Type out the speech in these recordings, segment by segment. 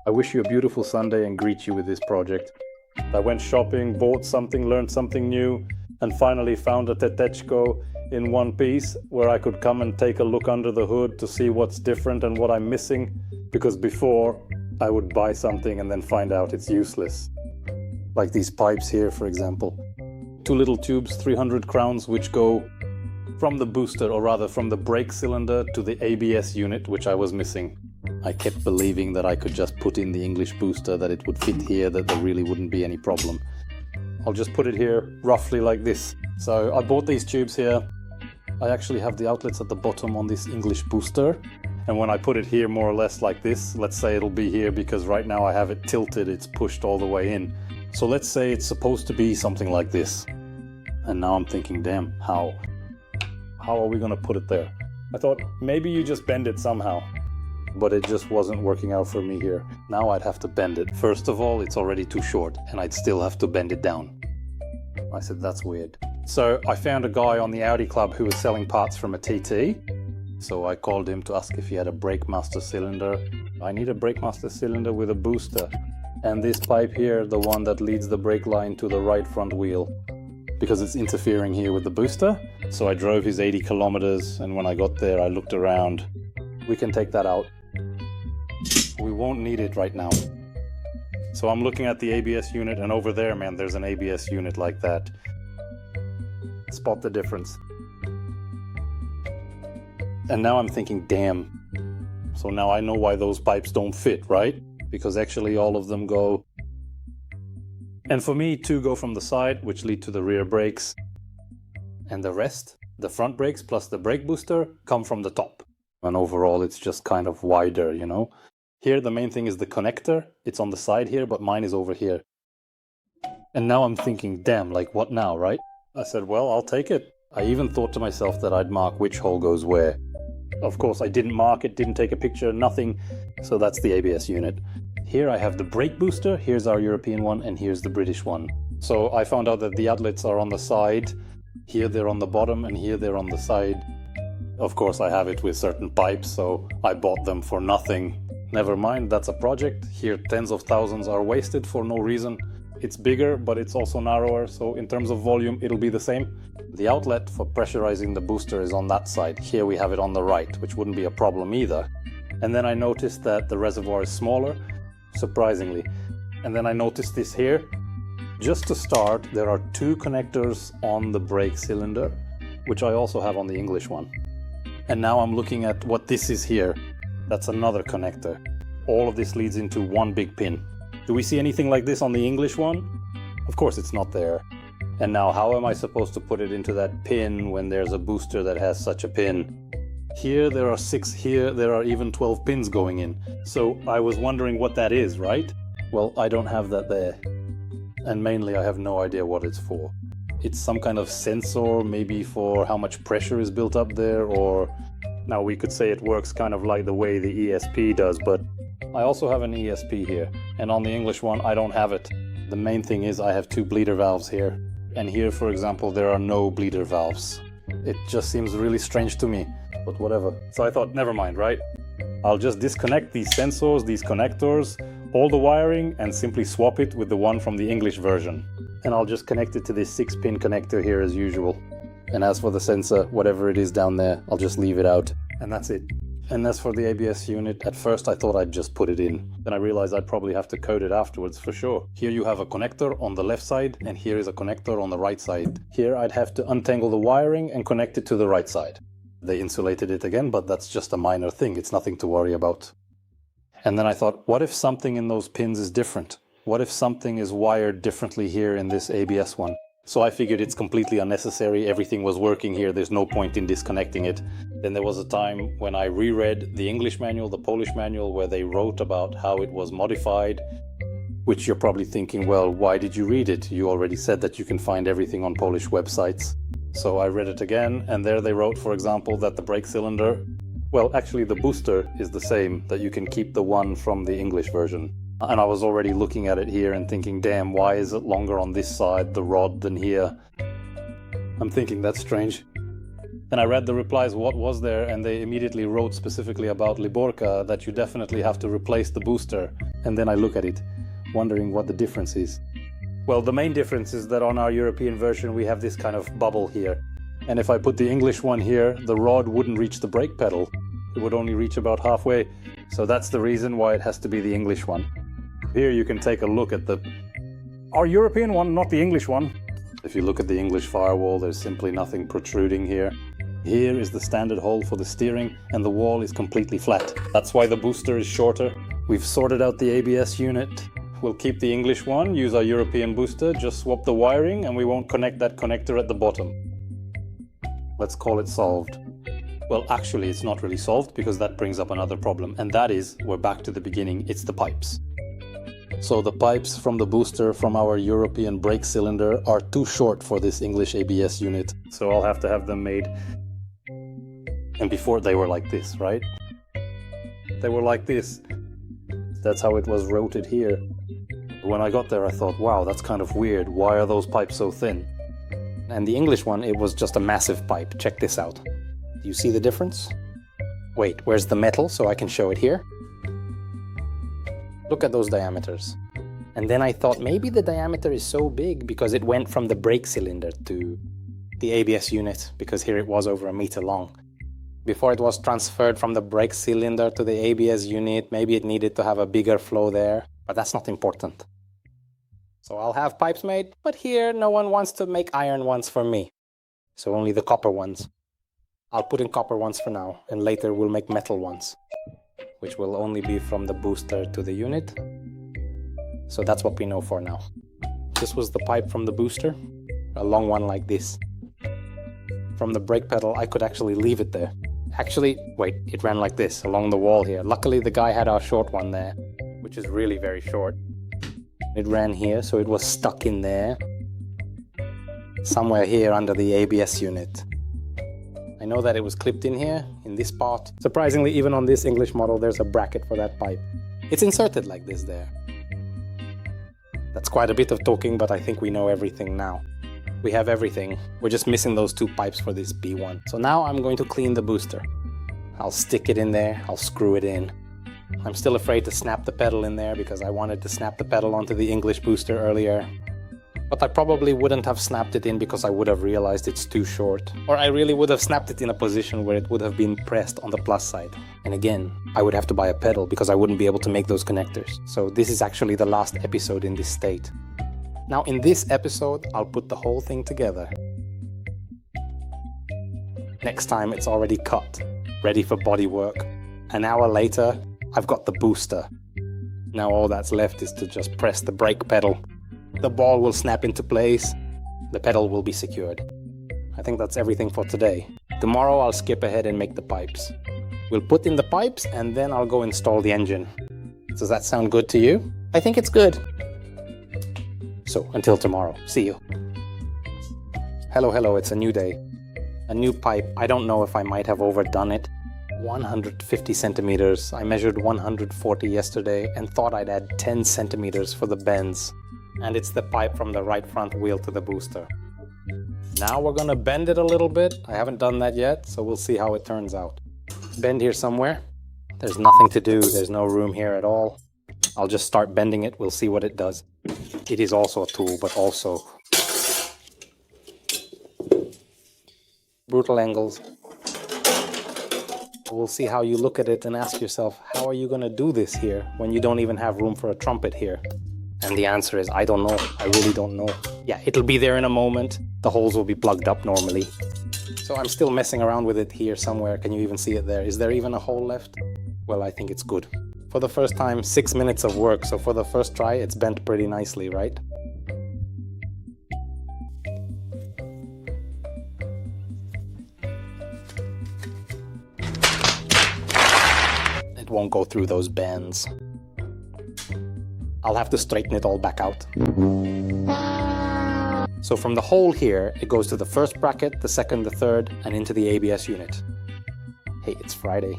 I wish you a beautiful Sunday and greet you with this project. I went shopping, bought something, learned something new, and finally found a Tetechko in one piece where I could come and take a look under the hood to see what's different and what I'm missing, because before I would buy something and then find out it's useless. Like these pipes here, for example. 2 little tubes, 300 crowns, which go from the booster, or rather from the brake cylinder to the ABS unit, which I was missing. I kept believing that I could just put in the English booster, that it would fit here, that there really wouldn't be any problem. I'll just put it here roughly like this. So I bought these tubes here. I actually have the outlets at the bottom on this English booster. And when I put it here more or less like this, let's say it'll be here because right now I have it tilted, it's pushed all the way in. So let's say it's supposed to be something like this. And now I'm thinking, damn, how are we gonna put it there? I thought maybe you just bend it somehow. But it just wasn't working out for me here. Now I'd have to bend it. First of all, it's already too short, and I'd still have to bend it down. I said, that's weird. So I found a guy on the Audi club who was selling parts from a TT. So I called him to ask if he had a brake master cylinder. I need a brake master cylinder with a booster. And this pipe here, the one that leads the brake line to the right front wheel, because it's interfering here with the booster. So I drove his 80 kilometers, and when I got there, I looked around. We can take that out. We won't need it right now. So I'm looking at the ABS unit, and over there, man, there's an ABS unit like that. Spot the difference. And now I'm thinking, damn. So now I know why those pipes don't fit, right? Because actually all of them go. And for me, 2 go from the side, which lead to the rear brakes. And the rest, the front brakes plus the brake booster, come from the top. And overall, it's just kind of wider, you know? Here, the main thing is the connector. It's on the side here, but mine is over here. And now I'm thinking, damn, like what now, right? I said, well, I'll take it. I even thought to myself that I'd mark which hole goes where. Of course, I didn't mark it, didn't take a picture, nothing. So that's the ABS unit. Here I have the brake booster, here's our European one, and here's the British one. So I found out that the outlets are on the side. Here they're on the bottom, and here they're on the side. Of course, I have it with certain pipes, so I bought them for nothing. Never mind, that's a project. Here tens of thousands are wasted for no reason. It's bigger, but it's also narrower, so in terms of volume, it'll be the same. The outlet for pressurizing the booster is on that side. Here we have it on the right, which wouldn't be a problem either. And then I noticed that the reservoir is smaller, surprisingly. And then I noticed this here. Just to start, there are 2 connectors on the brake cylinder, which I also have on the English one. And now I'm looking at what this is here. That's another connector. All of this leads into one big pin. Do we see anything like this on the English one? Of course it's not there. And now how am I supposed to put it into that pin when there's a booster that has such a pin? Here there are 6, here there are even 12 pins going in. So I was wondering what that is, right? Well, I don't have that there. And mainly I have no idea what it's for. It's some kind of sensor, maybe for how much pressure is built up there, or now we could say it works kind of like the way the ESP does, but I also have an ESP here, and on the English one I don't have it. The main thing is I have 2 bleeder valves here, and here, for example, there are no bleeder valves. It just seems really strange to me, but whatever. So I thought, never mind, right? I'll just disconnect these sensors, these connectors, all the wiring, and simply swap it with the one from the English version. And I'll just connect it to this 6-pin connector here as usual. And as for the sensor, whatever it is down there, I'll just leave it out. And that's it. And as for the ABS unit, at first I thought I'd just put it in. Then I realized I'd probably have to code it afterwards for sure. Here you have a connector on the left side, and here is a connector on the right side. Here I'd have to untangle the wiring and connect it to the right side. They insulated it again, but that's just a minor thing. It's nothing to worry about. And then I thought, what if something in those pins is different? What if something is wired differently here in this ABS one? So I figured it's completely unnecessary, everything was working here, there's no point in disconnecting it. Then there was a time when I reread the English manual, the Polish manual, where they wrote about how it was modified, which you're probably thinking, well, why did you read it? You already said that you can find everything on Polish websites. So I read it again, and there they wrote, for example, that the brake cylinder, well, actually the booster is the same, that you can keep the one from the English version. And I was already looking at it here and thinking, damn, why is it longer on this side, the rod, than here? I'm thinking, that's strange. Then I read the replies, what was there, and they immediately wrote specifically about Liborka that you definitely have to replace the booster. And then I look at it, wondering what the difference is. Well, the main difference is that on our European version we have this kind of bubble here. And if I put the English one here, the rod wouldn't reach the brake pedal. It would only reach about halfway. So that's the reason why it has to be the English one. Here you can take a look at our European one, not the English one. If you look at the English firewall, there's simply nothing protruding here. Here is the standard hole for the steering, and the wall is completely flat. That's why the booster is shorter. We've sorted out the ABS unit. We'll keep the English one, use our European booster, just swap the wiring, and we won't connect that connector at the bottom. Let's call it solved. Well, actually, it's not really solved, because that brings up another problem, and that is, we're back to the beginning, it's the pipes. So the pipes from the booster from our European brake cylinder are too short for this English ABS unit, so I'll have to have them made. And before they were like this, right? They were like this. That's how it was routed here. When I got there I thought, wow, that's kind of weird. Why are those pipes so thin? And the English one, it was just a massive pipe. Check this out. Do you see the difference? Wait, where's the metal so I can show it here? Look at those diameters. And then I thought maybe the diameter is so big because it went from the brake cylinder to the ABS unit, because here it was over 1 meter long. Before it was transferred from the brake cylinder to the ABS unit, maybe it needed to have a bigger flow there, but that's not important. So I'll have pipes made, but here no one wants to make iron ones for me. So only the copper ones. I'll put in copper ones for now, and later we'll make metal ones, which will only be from the booster to the unit. So that's what we know for now. This was the pipe from the booster, a long one like this. From the brake pedal, I could actually leave it there. Actually, wait, it ran like this, along the wall here. Luckily, the guy had our short one there, which is really very short. It ran here, so it was stuck in there. Somewhere here under the ABS unit. I know that it was clipped in here, in this part. Surprisingly, even on this English model, there's a bracket for that pipe. It's inserted like this there. That's quite a bit of talking, but I think we know everything now. We have everything. We're just missing those 2 pipes for this B1. So now I'm going to clean the booster. I'll stick it in there, I'll screw it in. I'm still afraid to snap the pedal in there because I wanted to snap the pedal onto the English booster earlier. But I probably wouldn't have snapped it in because I would have realized it's too short. Or I really would have snapped it in a position where it would have been pressed on the plus side. And again, I would have to buy a pedal because I wouldn't be able to make those connectors. So this is actually the last episode in this state. Now in this episode, I'll put the whole thing together. Next time it's already cut, ready for bodywork. An hour later, I've got the booster. Now all that's left is to just press the brake pedal. The ball will snap into place, the pedal will be secured. I think that's everything for today. Tomorrow I'll skip ahead and make the pipes. We'll put in the pipes and then I'll go install the engine. Does that sound good to you? I think it's good. So, until tomorrow. See you. Hello, it's a new day. A new pipe. I don't know if I might have overdone it. 150 centimeters. I measured 140 yesterday and thought I'd add 10 centimeters for the bends. And it's the pipe from the right front wheel to the booster. Now we're gonna bend it a little bit. I haven't done that yet, so we'll see how it turns out. Bend here somewhere. There's nothing to do. There's no room here at all. I'll just start bending it. We'll see what it does. It is also a tool, but also brutal angles. We'll see how you look at it and ask yourself, how are you going to do this here when you don't even have room for a trumpet here? And the answer is, I don't know. I really don't know. Yeah, it'll be there in a moment. The holes will be plugged up normally. So I'm still messing around with it here somewhere. Can you even see it there? Is there even a hole left? Well, I think it's good. For the first time, 6 minutes of work, so for the first try, it's bent pretty nicely, right? It won't go through those bends. I'll have to straighten it all back out. So from the hole here, it goes to the first bracket, the second, the third, and into the ABS unit. Hey, it's Friday.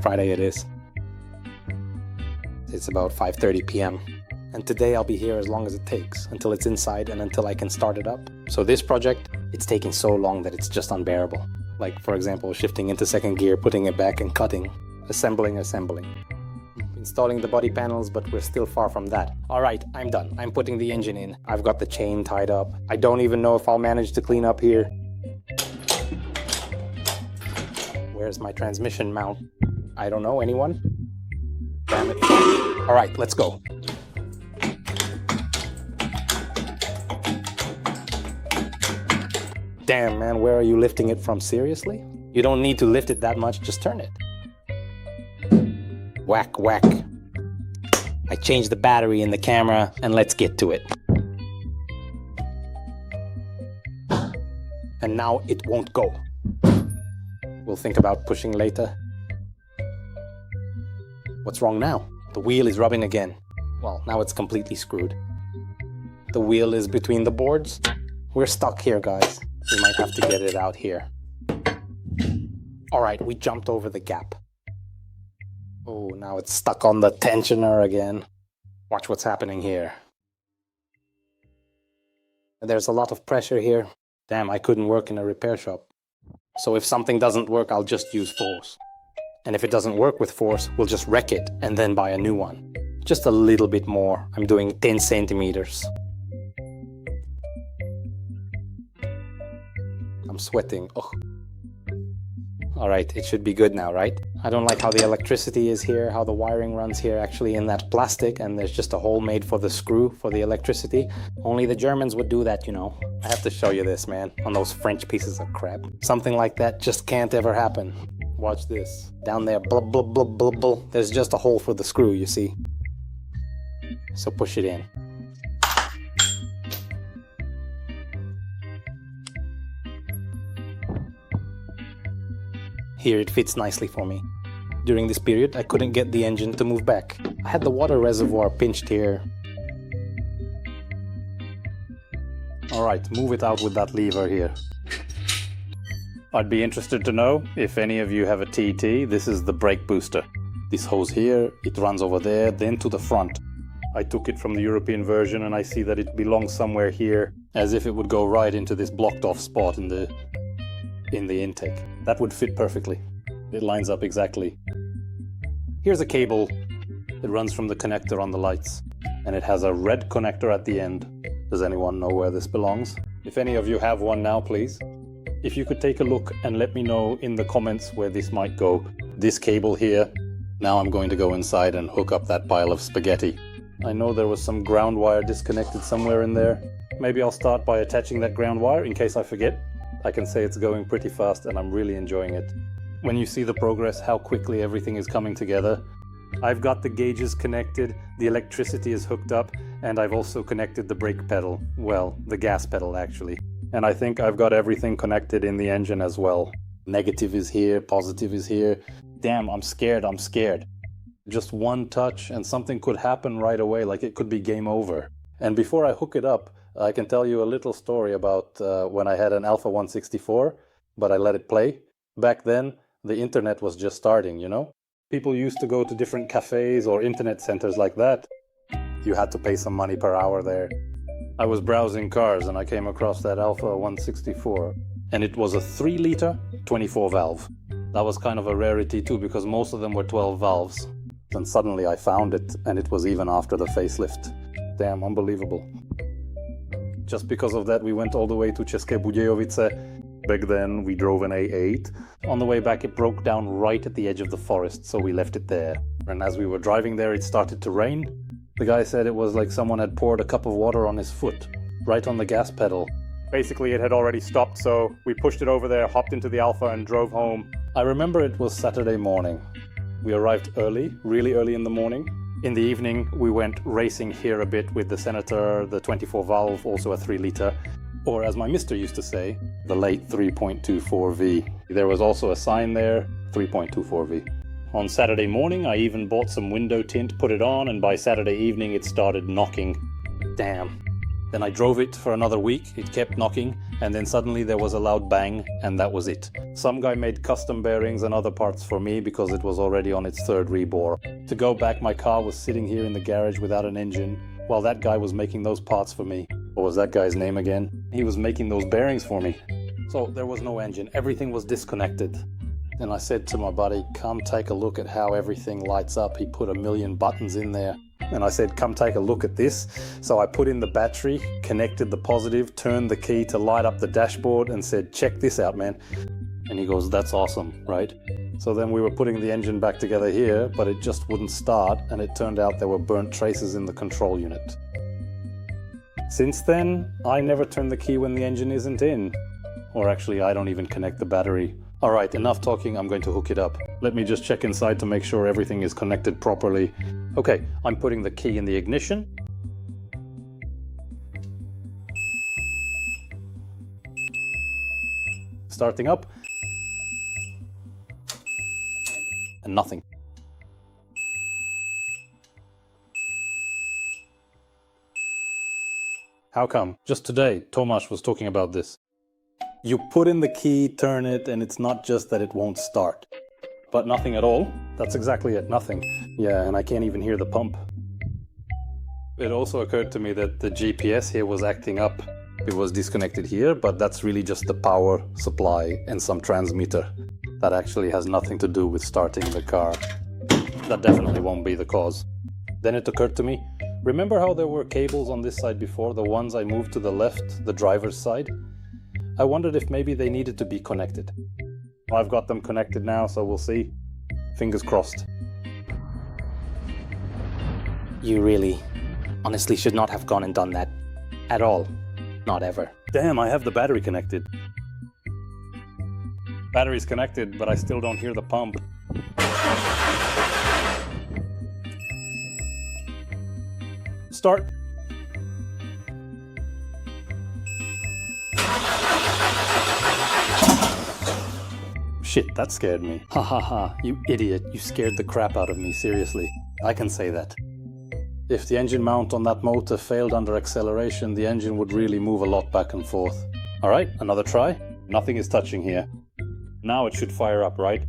Friday it is. It's about 5:30 p.m. And today I'll be here as long as it takes, until it's inside and until I can start it up. So this project, it's taking so long that it's just unbearable. Like, for example, shifting into second gear, putting it back and cutting, assembling. Installing the body panels, but we're still far from that. Alright, I'm done. I'm putting the engine in. I've got the chain tied up. I don't even know if I'll manage to clean up here. Where's my transmission mount? I don't know, anyone? Damn it. Alright, let's go. Damn, man, where are you lifting it from? Seriously? You don't need to lift it that much, just turn it. Whack, whack. I changed the battery in the camera, and let's get to it. And now it won't go. We'll think about pushing later. What's wrong now? The wheel is rubbing again. Well, now it's completely screwed. The wheel is between the boards. We're stuck here, guys. We might have to get it out here. Alright, we jumped over the gap. Oh, now it's stuck on the tensioner again. Watch what's happening here. There's a lot of pressure here. Damn, I couldn't work in a repair shop. So if something doesn't work, I'll just use force. And if it doesn't work with force, we'll just wreck it and then buy a new one. Just a little bit more. I'm doing 10 centimeters. I'm sweating. Oh. Alright, it should be good now, right? I don't like how the electricity is here, how the wiring runs here actually in that plastic, and there's just a hole made for the screw for the electricity. Only the Germans would do that, you know. I have to show you this, man, on those French pieces of crap. Something like that just can't ever happen. Watch this. Down there, blub, blub, blub, blub, blub. There's just a hole for the screw, you see. So push it in. Here it fits nicely for me. During this period, I couldn't get the engine to move back. I had the water reservoir pinched here. Alright, move it out with that lever here. I'd be interested to know if any of you have a TT. This is the brake booster. This hose here, it runs over there, then to the front. I took it from the European version and I see that it belongs somewhere here, as if it would go right into this blocked off spot in the intake. That would fit perfectly. It lines up exactly. Here's a cable. It runs from the connector on the lights, and it has a red connector at the end. Does anyone know where this belongs? If any of you have one now, please. If you could take a look and let me know in the comments where this might go. This cable here. Now I'm going to go inside and hook up that pile of spaghetti. I know there was some ground wire disconnected somewhere in there. Maybe I'll start by attaching that ground wire in case I forget. I can say it's going pretty fast and I'm really enjoying it. When you see the progress, how quickly everything is coming together. I've got the gauges connected, the electricity is hooked up, and I've also connected the brake pedal. Well, the gas pedal actually. And I think I've got everything connected in the engine as well. Negative is here, positive is here. Damn, I'm scared. Just one touch and something could happen right away, like it could be game over. And before I hook it up, I can tell you a little story about when I had an Alpha 164, but I let it play. Back then, the internet was just starting, you know? People used to go to different cafes or internet centers like that. You had to pay some money per hour there. I was browsing cars and I came across that Alpha 164, and it was a 3-liter, 24 valve. That was kind of a rarity too, because most of them were 12 valves. And suddenly I found it, and it was even after the facelift. Damn, unbelievable. Just because of that, we went all the way to České Budějovice. Back then, we drove an A8. On the way back, it broke down right at the edge of the forest, so we left it there. And as we were driving there, it started to rain. The guy said it was like someone had poured a cup of water on his foot, right on the gas pedal. Basically, it had already stopped, so we pushed it over there, hopped into the Alpha, and drove home. I remember it was Saturday morning. We arrived early, really early in the morning. In the evening, we went racing here a bit with the Senator, the 24 valve, also a 3-liter, or as my mister used to say, the late 3.24V. There was also a sign there, 3.24V. On Saturday morning, I even bought some window tint, put it on, and by Saturday evening it started knocking. Damn. Then I drove it for another week, it kept knocking, and then suddenly there was a loud bang, and that was it. Some guy made custom bearings and other parts for me because it was already on its 3rd rebore. To go back, my car was sitting here in the garage without an engine, while that guy was making those parts for me. What was that guy's name again? He was making those bearings for me. So there was no engine, everything was disconnected. And I said to my buddy, come take a look at how everything lights up. He put 1,000,000 buttons in there. And I said, come take a look at this. So I put in the battery, connected the positive, turned the key to light up the dashboard and said, check this out, man. And he goes, that's awesome, right? So then we were putting the engine back together here, but it just wouldn't start. And it turned out there were burnt traces in the control unit. Since then, I never turn the key when the engine isn't in. Or actually, I don't even connect the battery. All right, enough talking, I'm going to hook it up. Let me just check inside to make sure everything is connected properly. Okay, I'm putting the key in the ignition. Starting up. And nothing. How come? Just today, Tomasz was talking about this. You put in the key, turn it, and it's not just that it won't start. But nothing at all. That's exactly it, nothing. Yeah, and I can't even hear the pump. It also occurred to me that the GPS here was acting up. It was disconnected here, but that's really just the power supply and some transmitter. That actually has nothing to do with starting the car. That definitely won't be the cause. Then it occurred to me, remember how there were cables on this side before, the ones I moved to the left, the driver's side? I wondered if maybe they needed to be connected. I've got them connected now, so we'll see. Fingers crossed. You really, honestly should not have gone and done that. At all. Not ever. Damn, I have the battery connected. Battery's connected, but I still don't hear the pump. Start. Shit, that scared me. Ha ha ha, you idiot, you scared the crap out of me, seriously. I can say that. If the engine mount on that motor failed under acceleration, the engine would really move a lot back and forth. Alright, another try. Nothing is touching here. Now it should fire up, right?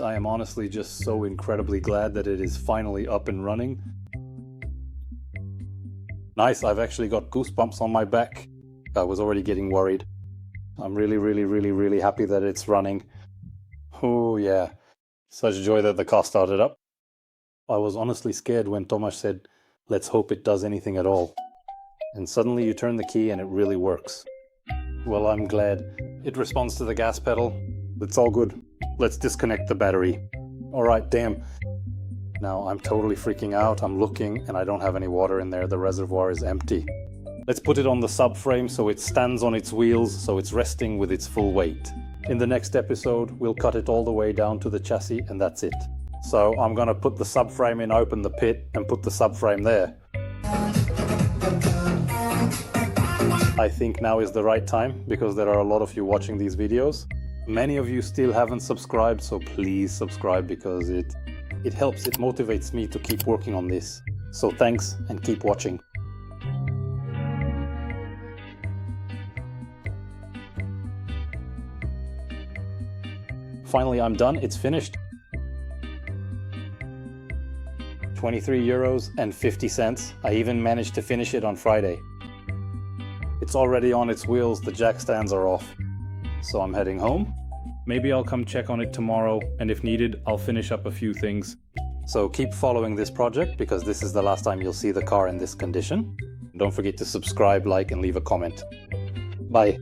I am honestly just so incredibly glad that it is finally up and running. Nice, I've actually got goosebumps on my back. I was already getting worried. I'm really happy that it's running. Oh yeah, such joy that the car started up. I was honestly scared when Tomasz said, let's hope it does anything at all. And suddenly you turn the key and it really works. Well, I'm glad. It responds to the gas pedal. It's all good. Let's disconnect the battery. Alright, damn. Now I'm totally freaking out. I'm looking and I don't have any water in there. The reservoir is empty. Let's put it on the subframe so it stands on its wheels, so it's resting with its full weight. In the next episode, we'll cut it all the way down to the chassis and that's it. So I'm gonna put the subframe in, open the pit and put the subframe there. I think now is the right time because there are a lot of you watching these videos. Many of you still haven't subscribed, so please subscribe because it helps, it motivates me to keep working on this. So thanks and keep watching. Finally, I'm done, it's finished. 23 euros and 50 cents. I even managed to finish it on Friday. It's already on its wheels, the jack stands are off. So I'm heading home. Maybe I'll come check on it tomorrow, and if needed, I'll finish up a few things. So keep following this project, because this is the last time you'll see the car in this condition. Don't forget to subscribe, like, and leave a comment. Bye.